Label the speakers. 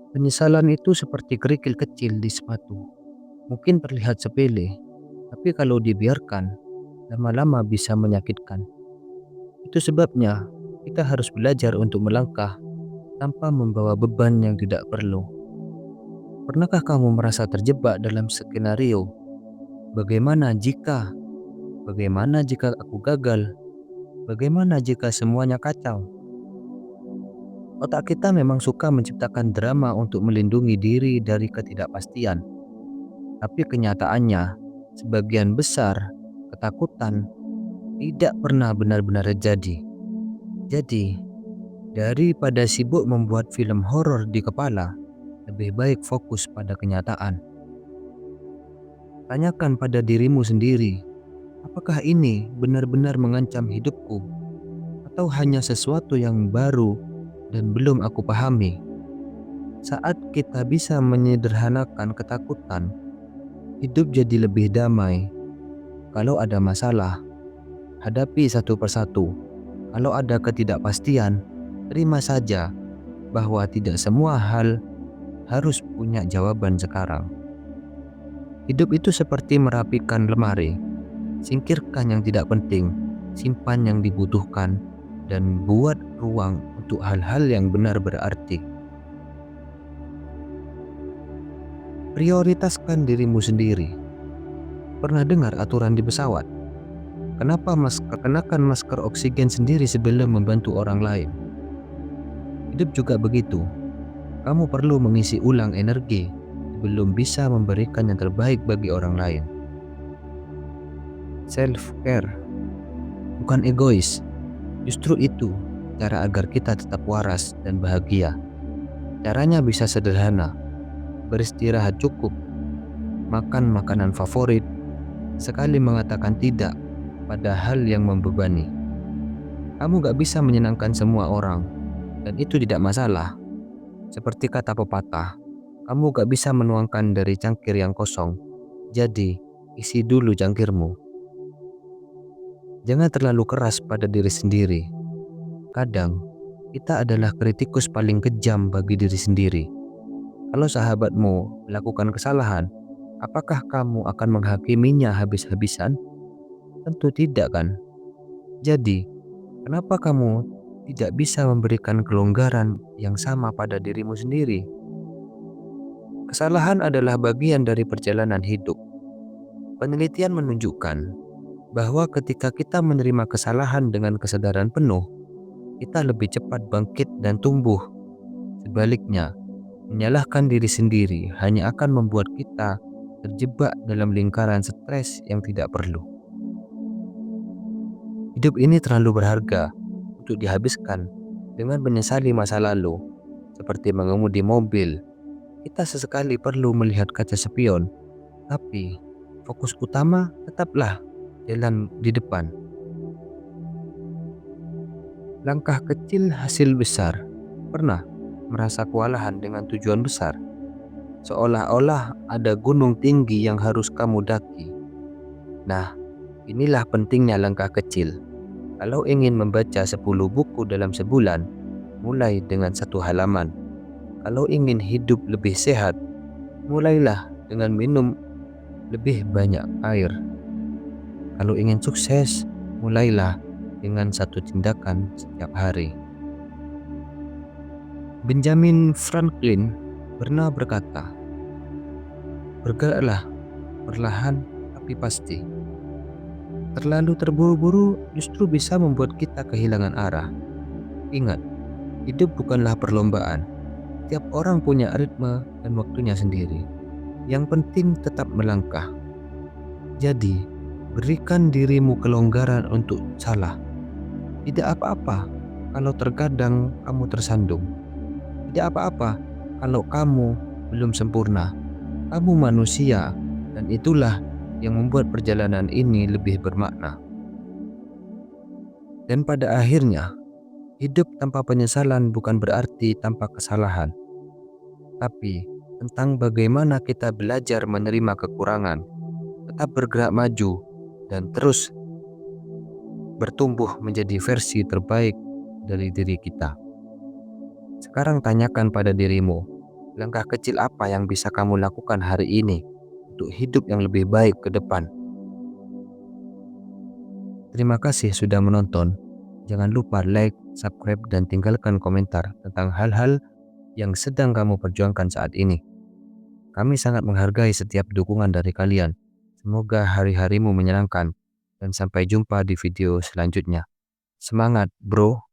Speaker 1: Penyesalan itu seperti kerikil kecil di sepatu. Mungkin terlihat sepele, tapi kalau dibiarkan, lama-lama bisa menyakitkan. Itu sebabnya kita harus belajar untuk melangkah tanpa membawa beban yang tidak perlu. Pernahkah kamu merasa terjebak dalam skenario? Bagaimana jika? Bagaimana jika aku gagal? Bagaimana jika semuanya kacau? Otak kita memang suka menciptakan drama untuk melindungi diri dari ketidakpastian. Tapi kenyataannya, sebagian besar ketakutan tidak pernah benar-benar terjadi. Jadi, daripada sibuk membuat film horor di kepala, lebih baik fokus pada kenyataan. Tanyakan pada dirimu sendiri, apakah ini benar-benar mengancam hidupku? Atau hanya sesuatu yang baru dan belum aku pahami? Saat kita bisa menyederhanakan ketakutan, hidup jadi lebih damai. Kalau ada masalah, hadapi satu persatu. Kalau ada ketidakpastian, terima saja bahwa tidak semua hal harus punya jawaban sekarang. Hidup itu seperti merapikan lemari. Singkirkan yang tidak penting, simpan yang dibutuhkan, dan buat ruang untuk hal-hal yang benar berarti. Prioritaskan dirimu sendiri. Pernah dengar aturan di pesawat? Kenakan masker oksigen sendiri sebelum membantu orang lain? Hidup juga begitu. Kamu perlu mengisi ulang energi sebelum bisa memberikan yang terbaik bagi orang lain. Self-care bukan egois. Justru itu cara agar kita tetap waras dan bahagia. Caranya bisa sederhana. Beristirahat cukup, makan makanan favorit, sekali mengatakan tidak pada hal yang membebani. Kamu gak bisa menyenangkan semua orang, dan itu tidak masalah. Seperti kata pepatah, kamu gak bisa menuangkan dari cangkir yang kosong, jadi isi dulu cangkirmu. Jangan terlalu keras pada diri sendiri. Kadang, kita adalah kritikus paling kejam bagi diri sendiri. Kalau sahabatmu melakukan kesalahan, apakah kamu akan menghakiminya habis-habisan? Tentu tidak kan? Jadi, kenapa kamu tidak bisa memberikan kelonggaran yang sama pada dirimu sendiri? Kesalahan adalah bagian dari perjalanan hidup. Penelitian menunjukkan bahwa ketika kita menerima kesalahan dengan kesadaran penuh, kita lebih cepat bangkit dan tumbuh. Sebaliknya, menyalahkan diri sendiri hanya akan membuat kita terjebak dalam lingkaran stres yang tidak perlu. Hidup ini terlalu berharga untuk dihabiskan dengan menyesali masa lalu, seperti mengemudi mobil. Kita sesekali perlu melihat kaca spion, tapi fokus utama tetaplah jalan di depan. Langkah kecil hasil besar. Pernah merasa kewalahan dengan tujuan besar? Seolah-olah ada gunung tinggi yang harus kamu daki. Nah, inilah pentingnya langkah kecil. Kalau ingin membaca 10 buku dalam sebulan, mulai dengan 1 halaman. Kalau ingin hidup lebih sehat, mulailah dengan minum lebih banyak air. Kalau ingin sukses, mulailah dengan 1 tindakan setiap hari. Benjamin Franklin pernah berkata, "Bergeraklah perlahan tapi pasti." Terlalu terburu-buru justru bisa membuat kita kehilangan arah. Ingat, hidup bukanlah perlombaan. Tiap orang punya ritme dan waktunya sendiri. Yang penting tetap melangkah. Jadi, berikan dirimu kelonggaran untuk salah. Tidak apa-apa kalau terkadang kamu tersandung. Tidak apa-apa kalau kamu belum sempurna. Kamu manusia, dan itulah yang membuat perjalanan ini lebih bermakna. Dan pada akhirnya, hidup tanpa penyesalan bukan berarti tanpa kesalahan, tapi tentang bagaimana kita belajar menerima kekurangan, tetap bergerak maju, dan terus bertumbuh menjadi versi terbaik dari diri kita. Sekarang tanyakan pada dirimu, langkah kecil apa yang bisa kamu lakukan hari ini untuk hidup yang lebih baik ke depan. Terima kasih sudah menonton. Jangan lupa like, subscribe, dan tinggalkan komentar tentang hal-hal yang sedang kamu perjuangkan saat ini. Kami sangat menghargai setiap dukungan dari kalian. Semoga hari-harimu menyenangkan dan sampai jumpa di video selanjutnya. Semangat, bro!